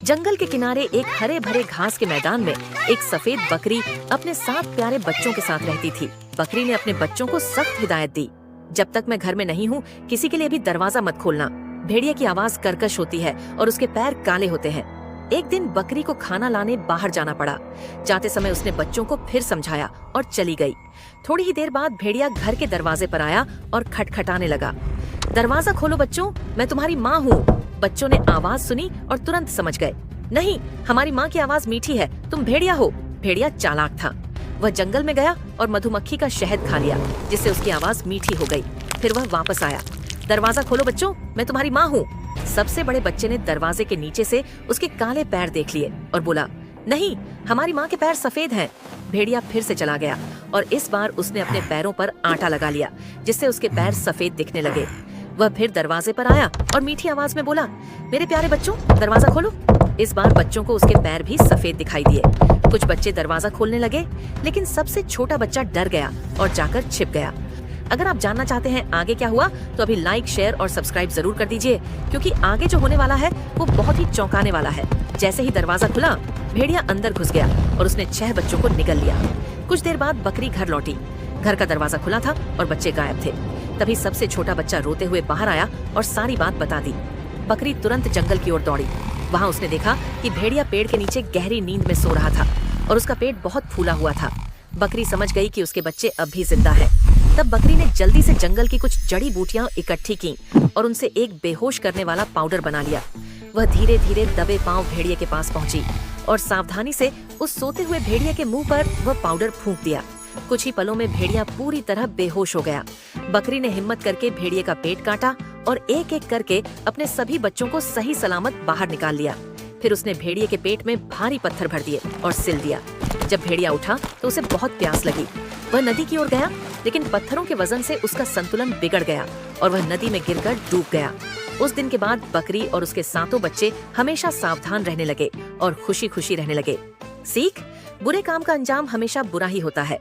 जंगल के किनारे एक हरे भरे घास के मैदान में एक सफेद बकरी अपने 7 प्यारे बच्चों के साथ रहती थी। बकरी ने अपने बच्चों को सख्त हिदायत दी, जब तक मैं घर में नहीं हूँ किसी के लिए भी दरवाजा मत खोलना। भेड़िया की आवाज कर्कश होती है और उसके पैर काले होते हैं। एक दिन बकरी को खाना लाने बाहर जाना पड़ा। जाते समय उसने बच्चों को फिर समझाया और चली गई। थोड़ी ही देर बाद भेड़िया घर के दरवाजे पर आया और खटखटाने लगा। दरवाजा खोलो बच्चों, मैं तुम्हारी माँ हूँ। बच्चों ने आवाज सुनी और तुरंत समझ गए, नहीं, हमारी माँ की आवाज मीठी है, तुम भेड़िया हो। भेड़िया चालाक था। वह जंगल में गया और मधुमक्खी का शहद खा लिया, जिससे उसकी आवाज मीठी हो गई। फिर वह वापस आया। दरवाजा खोलो बच्चों, मैं तुम्हारी माँ हूँ। सबसे बड़े बच्चे ने दरवाजे के नीचे से उसके काले पैर देख लिए और बोला, नहीं, हमारी माँ के पैर सफेद हैं। भेड़िया फिर से चला गया और इस बार उसने अपने पैरों पर आटा लगा लिया, जिससे उसके पैर सफेद दिखने लगे। वह फिर दरवाजे पर आया और मीठी आवाज में बोला, मेरे प्यारे बच्चों, दरवाजा खोलो। इस बार बच्चों को उसके पैर भी सफेद दिखाई दिए। कुछ बच्चे दरवाजा खोलने लगे, लेकिन सबसे छोटा बच्चा डर गया और जाकर छिप गया। अगर आप जानना चाहते हैं आगे क्या हुआ, तो अभी लाइक, शेयर और सब्सक्राइब जरूर कर दीजिए, क्योंकि आगे जो होने वाला है वो बहुत ही चौंकाने वाला है। जैसे ही दरवाजा खुला, भेड़िया अंदर घुस गया और उसने 6 बच्चों को निगल लिया। कुछ देर बाद बकरी घर लौटी। घर का दरवाजा खुला था और बच्चे गायब थे। तभी सबसे छोटा बच्चा रोते हुए बाहर आया और सारी बात बता दी। बकरी तुरंत जंगल की ओर दौड़ी। वहाँ उसने देखा कि भेड़िया पेड़ के नीचे गहरी नींद में सो रहा था और उसका पेट बहुत फूला हुआ था। बकरी समझ गई कि उसके बच्चे अब भी जिंदा हैं। तब बकरी ने जल्दी से जंगल की कुछ जड़ी बूटियां इकट्ठी की और उनसे एक बेहोश करने वाला पाउडर बना लिया। वह धीरे धीरे दबे पांव भेड़िए के पास पहुंची और सावधानी से उस सोते हुए भेड़िए के मुंह पर वह पाउडर फूंक दिया। कुछ ही पलों में भेड़िया पूरी तरह बेहोश हो गया। बकरी ने हिम्मत करके भेड़िए का पेट काटा और एक एक करके अपने सभी बच्चों को सही सलामत बाहर निकाल लिया। फिर उसने भेड़िए के पेट में भारी पत्थर भर दिए और सिल दिया। जब भेड़िया उठा तो उसे बहुत प्यास लगी। वह नदी की ओर गया, लेकिन पत्थरों के वजन से उसका संतुलन बिगड़ गया और वह नदी में गिरकर डूब गया। उस दिन के बाद बकरी और उसके 7 बच्चे हमेशा सावधान रहने लगे और खुशी खुशी रहने लगे। सीख, बुरे काम का अंजाम हमेशा बुरा ही होता है।